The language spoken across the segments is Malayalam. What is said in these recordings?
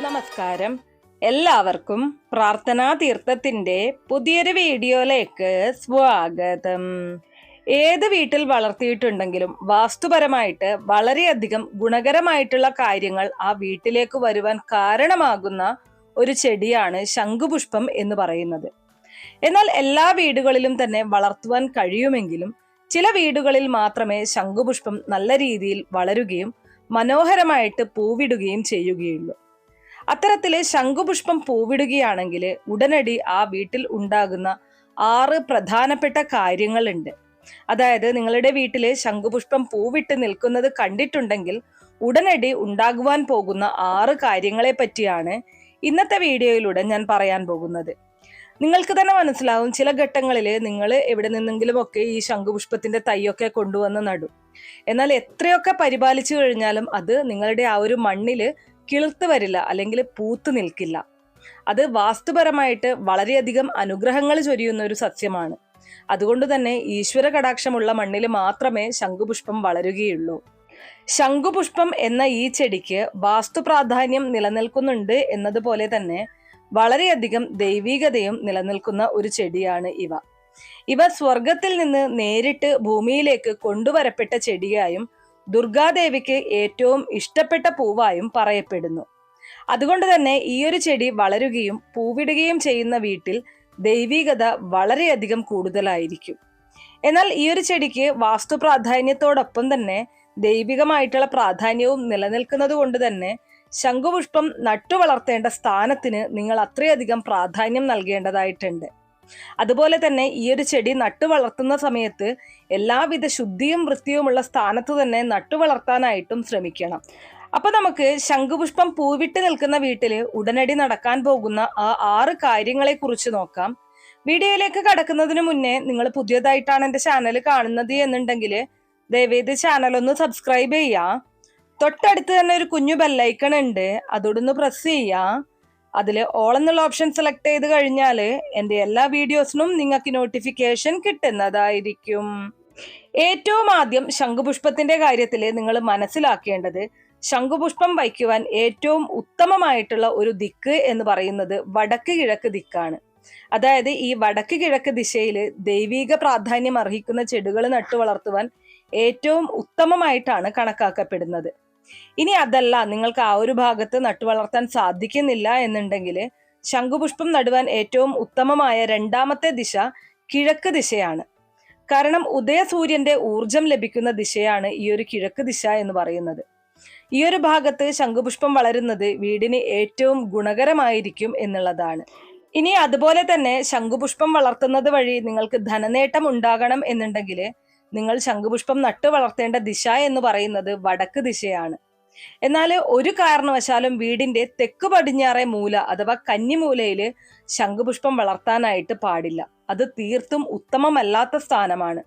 നമസ്കാരം. എല്ലാവർക്കും പ്രാർത്ഥനാ തീർത്ഥത്തിന്റെ പുതിയൊരു വീഡിയോയിലേക്ക് സ്വാഗതം. ഏത് വീട്ടിൽ വളർത്തിയിട്ടുണ്ടെങ്കിലും വാസ്തുപരമായിട്ട് വളരെയധികം ഗുണകരമായിട്ടുള്ള കാര്യങ്ങൾ ആ വീട്ടിലേക്ക് വരുവാൻ കാരണമാകുന്ന ഒരു ചെടിയാണ് ശംഖുപുഷ്പം എന്ന് പറയുന്നത്. എന്നാൽ എല്ലാ വീടുകളിലും തന്നെ വളർത്തുവാൻ കഴിയുമെങ്കിലും ചില വീടുകളിൽ മാത്രമേ ശംഖുപുഷ്പം നല്ല രീതിയിൽ വളരുകയും മനോഹരമായിട്ട് പൂവിടുകയും ചെയ്യുകയുള്ളൂ. അത്തരത്തില് ശംഖുപുഷ്പം പൂവിടുകയാണെങ്കിൽ ഉടനടി ആ വീട്ടിൽ ഉണ്ടാകുന്ന 6 പ്രധാനപ്പെട്ട കാര്യങ്ങളുണ്ട്. അതായത് നിങ്ങളുടെ വീട്ടില് ശംഖുപുഷ്പം പൂവിട്ട് നിൽക്കുന്നത് കണ്ടിട്ടുണ്ടെങ്കിൽ ഉടനടി ഉണ്ടാകുവാൻ പോകുന്ന 6 കാര്യങ്ങളെ പറ്റിയാണ് ഇന്നത്തെ വീഡിയോയിലൂടെ ഞാൻ പറയാൻ പോകുന്നത്. നിങ്ങൾക്ക് തന്നെ മനസ്സിലാവും, ചില ഘട്ടങ്ങളിൽ നിങ്ങൾ എവിടെ നിന്നെങ്കിലും ഒക്കെ ഈ ശംഖുപുഷ്പത്തിന്റെ തൈയൊക്കെ കൊണ്ടുവന്ന് നടും. എന്നാൽ എത്രയൊക്കെ പരിപാലിച്ചു കഴിഞ്ഞാലും അത് നിങ്ങളുടെ ആ ഒരു മണ്ണിൽ കിളിർത്ത് വരില്ല, അല്ലെങ്കിൽ പൂത്ത് നിൽക്കില്ല. അത് വാസ്തുപരമായിട്ട് വളരെയധികം അനുഗ്രഹങ്ങൾ ചൊരിയുന്ന ഒരു സസ്യമാണ്. അതുകൊണ്ട് തന്നെ ഈശ്വര കടാക്ഷമുള്ള മണ്ണിൽ മാത്രമേ ശംഖുപുഷ്പം വളരുകയുള്ളൂ. ശംഖുപുഷ്പം എന്ന ഈ ചെടിക്ക് വാസ്തു പ്രാധാന്യം നിലനിൽക്കുന്നുണ്ട് എന്നതുപോലെ തന്നെ വളരെയധികം ദൈവികതയും നിലനിൽക്കുന്ന ഒരു ചെടിയാണ് ഇവ സ്വർഗത്തിൽ നിന്ന് നേരിട്ട് ഭൂമിയിലേക്ക് കൊണ്ടുവരപ്പെട്ട ചെടിയായും ദുർഗാദേവിക്ക് ഏറ്റവും ഇഷ്ടപ്പെട്ട പൂവായും പറയപ്പെടുന്നു. അതുകൊണ്ട് തന്നെ ഈ ഒരു ചെടി വളരുകയും പൂവിടുകയും ചെയ്യുന്ന വീട്ടിൽ ദൈവികത വളരെയധികം കൂടുതലായിരിക്കും. എന്നാൽ ഈ ഒരു ചെടിക്ക് വാസ്തു പ്രാധാന്യത്തോടൊപ്പം തന്നെ ദൈവികമായിട്ടുള്ള പ്രാധാന്യവും നിലനിൽക്കുന്നത് കൊണ്ട് തന്നെ ശംഖുപുഷ്പം നട്ടു വളർത്തേണ്ട സ്ഥാനത്തിന് നിങ്ങൾ അത്രയധികം പ്രാധാന്യം നൽകേണ്ടതായിട്ടുണ്ട്. അതുപോലെ തന്നെ ഈ ഒരു ചെടി നട്ടു വളർത്തുന്ന സമയത്ത് എല്ലാവിധ ശുദ്ധിയും വൃത്തിയുമുള്ള സ്ഥാനത്ത് തന്നെ നട്ടു വളർത്താനായിട്ടും ശ്രമിക്കണം. അപ്പൊ നമുക്ക് ശംഖുപുഷ്പം പൂവിട്ട് നിൽക്കുന്ന വീട്ടില് ഉടനടി നടക്കാൻ പോകുന്ന ആ 6 കാര്യങ്ങളെ കുറിച്ച് നോക്കാം. വീഡിയോയിലേക്ക് കടക്കുന്നതിന് മുന്നേ നിങ്ങൾ പുതിയതായിട്ടാണ് എന്റെ ചാനൽ കാണുന്നത് എന്നുണ്ടെങ്കിൽ ദയവേത് ചാനൽ ഒന്ന് സബ്സ്ക്രൈബ് ചെയ്യാം. തൊട്ടടുത്ത് തന്നെ ഒരു കുഞ്ഞു ബെല്ലൈക്കൺ ഉണ്ട്, അതോടൊന്ന് പ്രസ് ചെയ്യാം. അതിൽ ഓൾ എന്നുള്ള ഓപ്ഷൻ സെലക്ട് ചെയ്ത് കഴിഞ്ഞാൽ എൻ്റെ എല്ലാ വീഡിയോസിനും നിങ്ങൾക്ക് നോട്ടിഫിക്കേഷൻ കിട്ടുന്നതായിരിക്കും. ഏറ്റവും ആദ്യം ശംഖുപുഷ്പത്തിന്റെ കാര്യത്തിൽ നിങ്ങൾ മനസ്സിലാക്കേണ്ടത്, ശംഖുപുഷ്പം വയ്ക്കുവാൻ ഏറ്റവും ഉത്തമമായിട്ടുള്ള ഒരു ദിക്ക് എന്ന് പറയുന്നത് വടക്ക് കിഴക്ക് ദിക്കാണ്. അതായത് ഈ വടക്ക് കിഴക്ക് ദിശയിൽ ദൈവിക പ്രാധാന്യം അർഹിക്കുന്ന ചെടികൾ നട്ടു വളർത്തുവാൻ ഏറ്റവും ഉത്തമമായിട്ടാണ് കണക്കാക്കപ്പെടുന്നത്. ഇനി അതല്ല, നിങ്ങൾക്ക് ആ ഒരു ഭാഗത്ത് നട്ടു വളർത്താൻ സാധിക്കുന്നില്ല എന്നുണ്ടെങ്കിൽ ശംഖുപുഷ്പം നടുവാൻ ഏറ്റവും ഉത്തമമായ 2ാമത്തെ ദിശ കിഴക്ക് ദിശയാണ്. കാരണം ഉദയസൂര്യന്റെ ഊർജം ലഭിക്കുന്ന ദിശയാണ് ഈ ഒരു കിഴക്ക് ദിശ എന്ന് പറയുന്നത്. ഈ ഒരു ഭാഗത്ത് ശംഖുപുഷ്പം വളരുന്നത് വീടിന് ഏറ്റവും ഗുണകരമായിരിക്കും എന്നുള്ളതാണ്. ഇനി അതുപോലെ തന്നെ ശംഖുപുഷ്പം വളർത്തുന്നത് വഴി നിങ്ങൾക്ക് ധനനേട്ടം ഉണ്ടാകണം എന്നുണ്ടെങ്കിൽ നിങ്ങൾ ശംഖുപുഷ്പം നട്ടു വളർത്തേണ്ട ദിശ എന്ന് പറയുന്നത് വടക്ക് ദിശയാണ്. എന്നാൽ ഒരു കാരണവശാലും വീടിന്റെ തെക്ക് പടിഞ്ഞാറേ മൂല അഥവാ കന്നിമൂലയില് ശംഖുപുഷ്പം വളർത്താനായിട്ട് പാടില്ല. അത് തീർത്തും ഉത്തമമല്ലാത്ത സ്ഥാനമാണ്.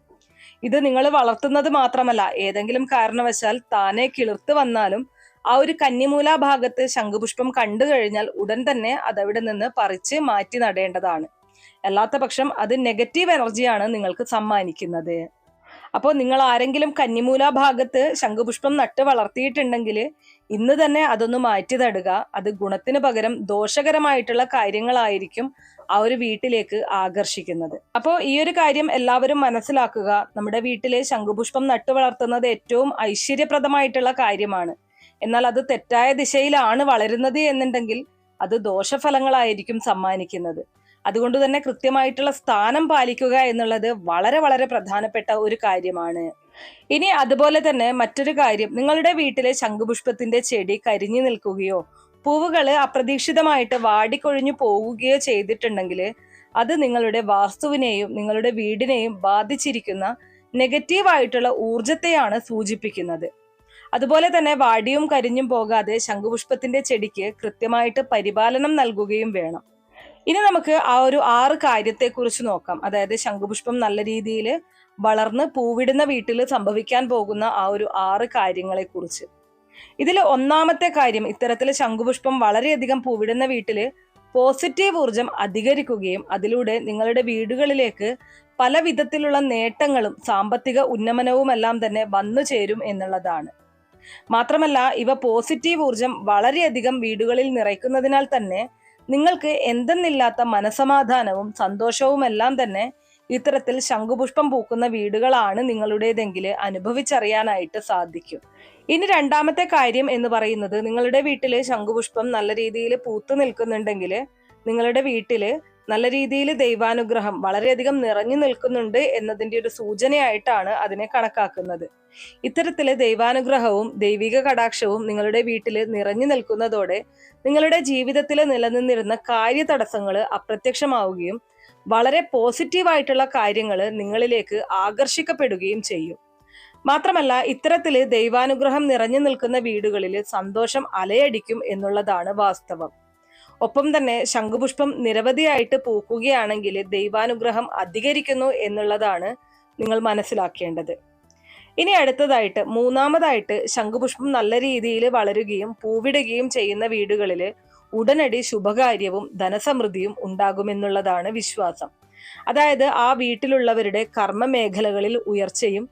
ഇത് നിങ്ങൾ വളർത്തുന്നത് മാത്രമല്ല, ഏതെങ്കിലും കാരണവശാൽ താനെ കിളിർത്ത് വന്നാലും ആ ഒരു കന്നിമൂല ഭാഗത്ത് ശംഖുപുഷ്പം കണ്ടു കഴിഞ്ഞാൽ ഉടൻ തന്നെ അതവിടെ നിന്ന് പറിച്ച് മാറ്റി നടേണ്ടതാണ്. അല്ലാത്ത പക്ഷം അത് നെഗറ്റീവ് എനർജിയാണ് നിങ്ങൾക്ക് സമ്മാനിക്കുന്നത്. അപ്പോൾ നിങ്ങൾ ആരെങ്കിലും കന്നിമൂല ഭാഗത്ത് ശംഖുപുഷ്പം നട്ട് വളർത്തിയിട്ടുണ്ടെങ്കിൽ ഇന്ന് തന്നെ അതൊന്ന് മാറ്റി നടുക. അത് ഗുണത്തിന് പകരം ദോഷകരമായിട്ടുള്ള കാര്യങ്ങളായിരിക്കും ആ ഒരു വീട്ടിലേക്ക് ആകർഷിക്കുന്നത്. അപ്പോൾ ഈ ഒരു കാര്യം എല്ലാവരും മനസ്സിലാക്കുക. നമ്മുടെ വീട്ടിലെ ശംഖുപുഷ്പം നട്ട് വളർത്തുന്നത് ഏറ്റവും ഐശ്വര്യപ്രദമായിട്ടുള്ള കാര്യമാണ്. എന്നാൽ അത് തെറ്റായ ദിശയിലാണ് വളരുന്നത് എന്നുണ്ടെങ്കിൽ അത് ദോഷഫലങ്ങളായിരിക്കും സമ്മാനിക്കുന്നത്. അതുകൊണ്ട് തന്നെ കൃത്യമായിട്ടുള്ള സ്ഥാനം പാലിക്കുക എന്നുള്ളത് വളരെ വളരെ പ്രധാനപ്പെട്ട ഒരു കാര്യമാണ്. ഇനി അതുപോലെ തന്നെ മറ്റൊരു കാര്യം, നിങ്ങളുടെ വീട്ടിലെ ശംഖുപുഷ്പത്തിന്റെ ചെടി കരിഞ്ഞു നിൽക്കുകയോ പൂവുകള് അപ്രതീക്ഷിതമായിട്ട് വാടിക്കൊഴിഞ്ഞു പോവുകയോ ചെയ്തിട്ടുണ്ടെങ്കിൽ അത് നിങ്ങളുടെ വാസ്തുവിനെയും നിങ്ങളുടെ വീടിനെയും ബാധിച്ചിരിക്കുന്ന നെഗറ്റീവായിട്ടുള്ള ഊർജത്തെയാണ് സൂചിപ്പിക്കുന്നത്. അതുപോലെ തന്നെ വാടിയും കരിഞ്ഞും പോകാതെ ശംഖുപുഷ്പത്തിന്റെ ചെടിക്ക് കൃത്യമായിട്ട് പരിപാലനം നൽകുകയും വേണം. ഇനി നമുക്ക് ആ ഒരു 6 കാര്യത്തെക്കുറിച്ച് നോക്കാം. അതായത് ശംഖുപുഷ്പം നല്ല രീതിയിൽ വളർന്ന് പൂവിടുന്ന വീട്ടിൽ സംഭവിക്കാൻ പോകുന്ന ആ ഒരു 6 കാര്യങ്ങളെ കുറിച്ച്. ഇതിൽ 1ാമത്തെ കാര്യം, ഇത്തരത്തിൽ ശംഖുപുഷ്പം വളരെയധികം പൂവിടുന്ന വീട്ടില് പോസിറ്റീവ് ഊർജം അധികരിക്കുകയും അതിലൂടെ നിങ്ങളുടെ വീടുകളിലേക്ക് പല വിധത്തിലുള്ള നേട്ടങ്ങളും സാമ്പത്തിക ഉന്നമനവും എല്ലാം തന്നെ വന്നു ചേരും എന്നുള്ളതാണ്. മാത്രമല്ല ഇവ പോസിറ്റീവ് ഊർജം വളരെയധികം വീടുകളിൽ നിറയ്ക്കുന്നതിനാൽ തന്നെ നിങ്ങൾക്ക് എന്തെന്നില്ലാത്ത മനസമാധാനവും സന്തോഷവും എല്ലാം തന്നെ ഇത്തരത്തിൽ ശംഖുപുഷ്പം പൂക്കുന്ന വീടുകളാണ് നിങ്ങളുടേതെങ്കിൽ അനുഭവിച്ചറിയാനായിട്ട് സാധിക്കും. ഇനി രണ്ടാമത്തെ കാര്യം എന്ന് പറയുന്നത്, നിങ്ങളുടെ വീട്ടില് ശംഖുപുഷ്പം നല്ല രീതിയിൽ പൂത്തു നിൽക്കുന്നുണ്ടെങ്കിൽ നിങ്ങളുടെ വീട്ടില് നല്ല രീതിയിൽ ദൈവാനുഗ്രഹം വളരെയധികം നിറഞ്ഞു നിൽക്കുന്നുണ്ട് എന്നതിന്റെ ഒരു സൂചനയായിട്ടാണ് അതിനെ കണക്കാക്കുന്നത്. ഇത്തരത്തില് ദൈവാനുഗ്രഹവും ദൈവിക കടാക്ഷവും നിങ്ങളുടെ വീട്ടിൽ നിറഞ്ഞു നിൽക്കുന്നതോടെ നിങ്ങളുടെ ജീവിതത്തിൽ നിലനിന്നിരുന്ന കാര്യ തടസ്സങ്ങൾ അപ്രത്യക്ഷമാവുകയും വളരെ പോസിറ്റീവായിട്ടുള്ള കാര്യങ്ങൾ നിങ്ങളിലേക്ക് ആകർഷിക്കപ്പെടുകയും ചെയ്യും. മാത്രമല്ല ഇത്തരത്തില് ദൈവാനുഗ്രഹം നിറഞ്ഞു നിൽക്കുന്ന വീടുകളിൽ സന്തോഷം അലയടിക്കും എന്നുള്ളതാണ് വാസ്തവം. ഒപ്പം തന്നെ ശംഖുപുഷ്പം നിരവധിയായിട്ട് പൂക്കുകയാണെങ്കിൽ ദൈവാനുഗ്രഹം അധികരിക്കുന്നു എന്നുള്ളതാണ് നിങ്ങൾ മനസ്സിലാക്കേണ്ടത്. ഇനി അടുത്തതായിട്ട് മൂന്നാമതായിട്ട്, ശംഖുപുഷ്പം നല്ല രീതിയിൽ വളരുകയും പൂവിടുകയും ചെയ്യുന്ന വീടുകളിൽ ഉടനടി ശുഭകാര്യവും ധനസമൃദ്ധിയും ഉണ്ടാകുമെന്നുള്ളതാണ് വിശ്വാസം. അതായത് ആ വീട്ടിലുള്ളവരുടെ കർമ്മ മേഖലകളിൽ ഉയർച്ചയും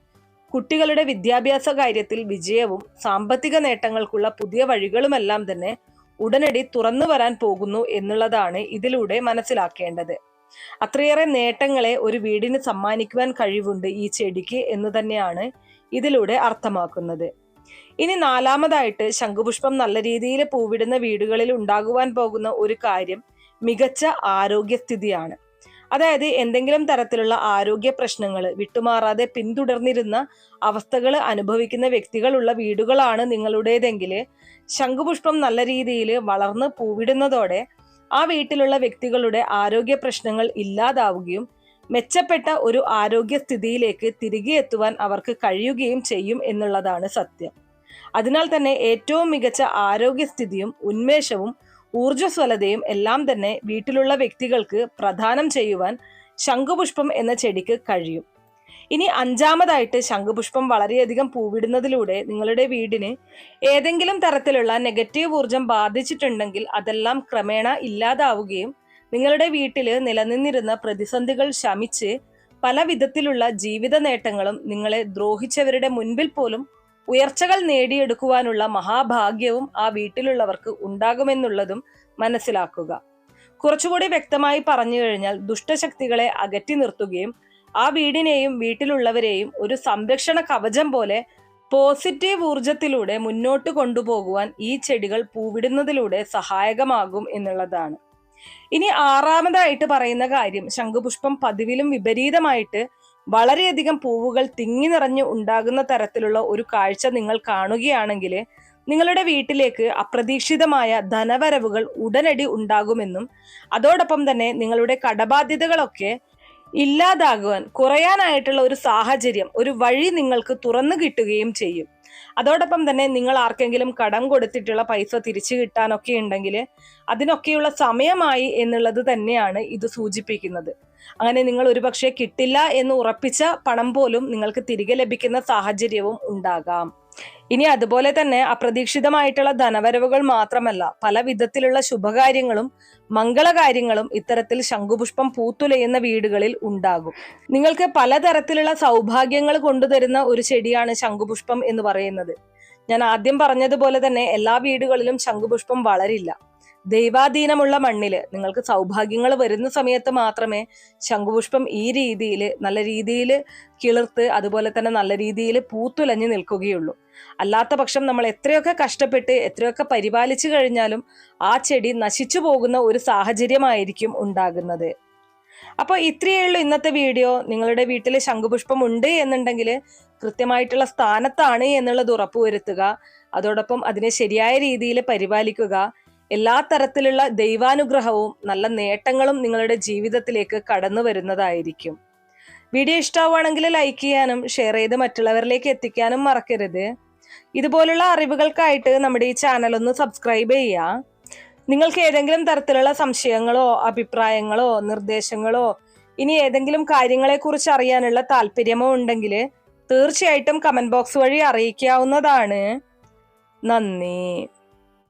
കുട്ടികളുടെ വിദ്യാഭ്യാസ കാര്യത്തിൽ വിജയവും സാമ്പത്തിക നേട്ടങ്ങൾക്കുള്ള പുതിയ വഴികളുമെല്ലാം തന്നെ ഉടനടി തുറന്നു വരാൻ പോകുന്നു എന്നുള്ളതാണ് ഇതിലൂടെ മനസ്സിലാക്കേണ്ടത്. അത്രയേറെ നേട്ടങ്ങളെ ഒരു വീടിന് സമ്മാനിക്കുവാൻ കഴിവുണ്ട് ഈ ചെടിക്ക് എന്ന് തന്നെയാണ് ഇതിലൂടെ അർത്ഥമാക്കുന്നത്. ഇനി നാലാമതായിട്ട്, ശംഖുപുഷ്പം നല്ല രീതിയിൽ പൂവിടുന്ന വീടുകളിൽ ഉണ്ടാകുവാൻ പോകുന്ന ഒരു കാര്യം മികച്ച ആരോഗ്യസ്ഥിതിയാണ്. അതായത് എന്തെങ്കിലും തരത്തിലുള്ള ആരോഗ്യ പ്രശ്നങ്ങൾ വിട്ടുമാറാതെ പിന്തുടർന്നിരുന്ന അവസ്ഥകൾ അനുഭവിക്കുന്ന വ്യക്തികളുള്ള വീടുകളാണ് നിങ്ങളുടേതെങ്കിൽ ശംഖുപുഷ്പം നല്ല രീതിയിൽ വളർന്ന് പൂവിടുന്നതോടെ ആ വീട്ടിലുള്ള വ്യക്തികളുടെ ആരോഗ്യ പ്രശ്നങ്ങൾ ഇല്ലാതാവുകയും മെച്ചപ്പെട്ട ഒരു ആരോഗ്യസ്ഥിതിയിലേക്ക് തിരികെ എത്തുവാൻ അവർക്ക് കഴിയുകയും ചെയ്യും എന്നുള്ളതാണ് സത്യം. അതിനാൽ തന്നെ ഏറ്റവും മികച്ച ആരോഗ്യസ്ഥിതിയും ഉന്മേഷവും ഊർജ്ജസ്വലതയും എല്ലാം തന്നെ വീട്ടിലുള്ള വ്യക്തികൾക്ക് പ്രദാനം ചെയ്യുവാൻ ശംഖുപുഷ്പം എന്ന ചെടിക്ക് കഴിയും. ഇനി അഞ്ചാമതായിട്ട്, ശംഖുപുഷ്പം വളരെയധികം പൂവിടുന്നതിലൂടെ നിങ്ങളുടെ വീടിന് ഏതെങ്കിലും തരത്തിലുള്ള നെഗറ്റീവ് ഊർജം ബാധിച്ചിട്ടുണ്ടെങ്കിൽ അതെല്ലാം ക്രമേണ ഇല്ലാതാവുകയും നിങ്ങളുടെ വീട്ടില് നിലനിന്നിരുന്ന പ്രതിസന്ധികൾ ശമിച്ച് പല വിധത്തിലുള്ള ജീവിത നേട്ടങ്ങളും നിങ്ങളെ ദ്രോഹിച്ചവരുടെ മുൻപിൽ പോലും ഉയർച്ചകൾ നേടിയെടുക്കുവാനുള്ള മഹാഭാഗ്യവും ആ വീട്ടിലുള്ളവർക്ക് ഉണ്ടാകുമെന്നുള്ളതും മനസ്സിലാക്കുക. കുറച്ചുകൂടി വ്യക്തമായി പറഞ്ഞു കഴിഞ്ഞാൽ, ദുഷ്ടശക്തികളെ അകറ്റി നിർത്തുകയും ആ വീടിനെയും വീട്ടിലുള്ളവരെയും ഒരു സംരക്ഷണ കവചം പോലെ പോസിറ്റീവ് ഊർജത്തിലൂടെ മുന്നോട്ട് കൊണ്ടുപോകുവാൻ ഈ ചെടികൾ പൂവിടുന്നതിലൂടെ സഹായകമാകും എന്നുള്ളതാണ്. ഇനി ആറാമതായിട്ട് പറയുന്ന കാര്യം, ശംഖുപുഷ്പം പതിവിലും വിപരീതമായിട്ട് വളരെയധികം പൂവുകൾ തിങ്ങി നിറഞ്ഞു ഉണ്ടാകുന്ന തരത്തിലുള്ള ഒരു കാഴ്ച നിങ്ങൾ കാണുകയാണെങ്കിൽ നിങ്ങളുടെ വീട്ടിലേക്ക് അപ്രതീക്ഷിതമായ ധനവരവുകൾ ഉടനടി ഉണ്ടാകുമെന്നും അതോടൊപ്പം തന്നെ നിങ്ങളുടെ കടബാധ്യതകളൊക്കെ ഇല്ലാതാകുവാൻ കുറയാനായിട്ടുള്ള ഒരു സാഹചര്യം, ഒരു വഴി നിങ്ങൾക്ക് തുറന്നു കിട്ടുകയും ചെയ്യും. അതോടൊപ്പം തന്നെ നിങ്ങൾ ആർക്കെങ്കിലും കടം കൊടുത്തിട്ടുള്ള പൈസ തിരിച്ചു കിട്ടാനൊക്കെ ഉണ്ടെങ്കിൽ അതിനൊക്കെയുള്ള സമയമായി എന്നുള്ളത് തന്നെയാണ് ഇത് സൂചിപ്പിക്കുന്നത്. അങ്ങനെ നിങ്ങൾ ഒരുപക്ഷെ കിട്ടില്ല എന്ന് ഉറപ്പിച്ച പണം പോലും നിങ്ങൾക്ക് തിരികെ ലഭിക്കുന്ന സാഹചര്യവും ഉണ്ടാകാം. ഇനി അതുപോലെ തന്നെ അപ്രതീക്ഷിതമായിട്ടുള്ള ധനവരവുകൾ മാത്രമല്ല, പല വിധത്തിലുള്ള ശുഭകാര്യങ്ങളും മംഗളകാര്യങ്ങളും ഇത്തരത്തിൽ ശംഖുപുഷ്പം പൂത്തുലയുന്ന വീടുകളിൽ ഉണ്ടാകും. നിങ്ങൾക്ക് പലതരത്തിലുള്ള സൗഭാഗ്യങ്ങൾ കൊണ്ടുതരുന്ന ഒരു ചെടിയാണ് ശംഖുപുഷ്പം എന്ന് പറയുന്നത്. ഞാൻ ആദ്യം പറഞ്ഞതുപോലെ തന്നെ എല്ലാ വീടുകളിലും ശംഖുപുഷ്പം വളരില്ല. ദൈവാധീനമുള്ള മണ്ണില് നിങ്ങൾക്ക് സൗഭാഗ്യങ്ങൾ വരുന്ന സമയത്ത് മാത്രമേ ശംഖുപുഷ്പം ഈ രീതിയിൽ നല്ല രീതിയിൽ കിളിർത്ത് അതുപോലെ തന്നെ നല്ല രീതിയിൽ പൂത്തുലഞ്ഞു നിൽക്കുകയുള്ളൂ. അല്ലാത്ത പക്ഷം നമ്മൾ എത്രയൊക്കെ കഷ്ടപ്പെട്ട് എത്രയൊക്കെ പരിപാലിച്ചു കഴിഞ്ഞാലും ആ ചെടി നശിച്ചു പോകുന്ന ഒരു സാഹചര്യമായിരിക്കും ഉണ്ടാകുന്നത്. അപ്പോൾ ഇത്രയേ ഉള്ളൂ ഇന്നത്തെ വീഡിയോ. നിങ്ങളുടെ വീട്ടിൽ ശംഖുപുഷ്പം ഉണ്ട് എന്നുണ്ടെങ്കിൽ കൃത്യമായിട്ടുള്ള സ്ഥാനത്താണ് എന്നുള്ളത് ഉറപ്പുവരുത്തുക. അതോടൊപ്പം അതിനെ ശരിയായ രീതിയിൽ പരിപാലിക്കുക. എല്ലാ തരത്തിലുള്ള ദൈവാനുഗ്രഹവും നല്ല നേട്ടങ്ങളും നിങ്ങളുടെ ജീവിതത്തിലേക്ക് കടന്നു വരുന്നതായിരിക്കും. വീഡിയോ ഇഷ്ടമാവുകയാണെങ്കിൽ ലൈക്ക് ചെയ്യാനും ഷെയർ ചെയ്ത് മറ്റുള്ളവരിലേക്ക് എത്തിക്കാനും മറക്കരുത്. ഇതുപോലുള്ള അറിവുകൾക്കായിട്ട് നമ്മുടെ ഈ ചാനൽ ഒന്ന് സബ്സ്ക്രൈബ് ചെയ്യുക. നിങ്ങൾക്ക് ഏതെങ്കിലും തരത്തിലുള്ള സംശയങ്ങളോ അഭിപ്രായങ്ങളോ നിർദ്ദേശങ്ങളോ ഇനി ഏതെങ്കിലും കാര്യങ്ങളെക്കുറിച്ച് അറിയാനുള്ള താല്പര്യമോ ഉണ്ടെങ്കിൽ തീർച്ചയായിട്ടും കമന്റ് ബോക്സ് വഴി അറിയിക്കാവുന്നതാണ്. നന്ദി.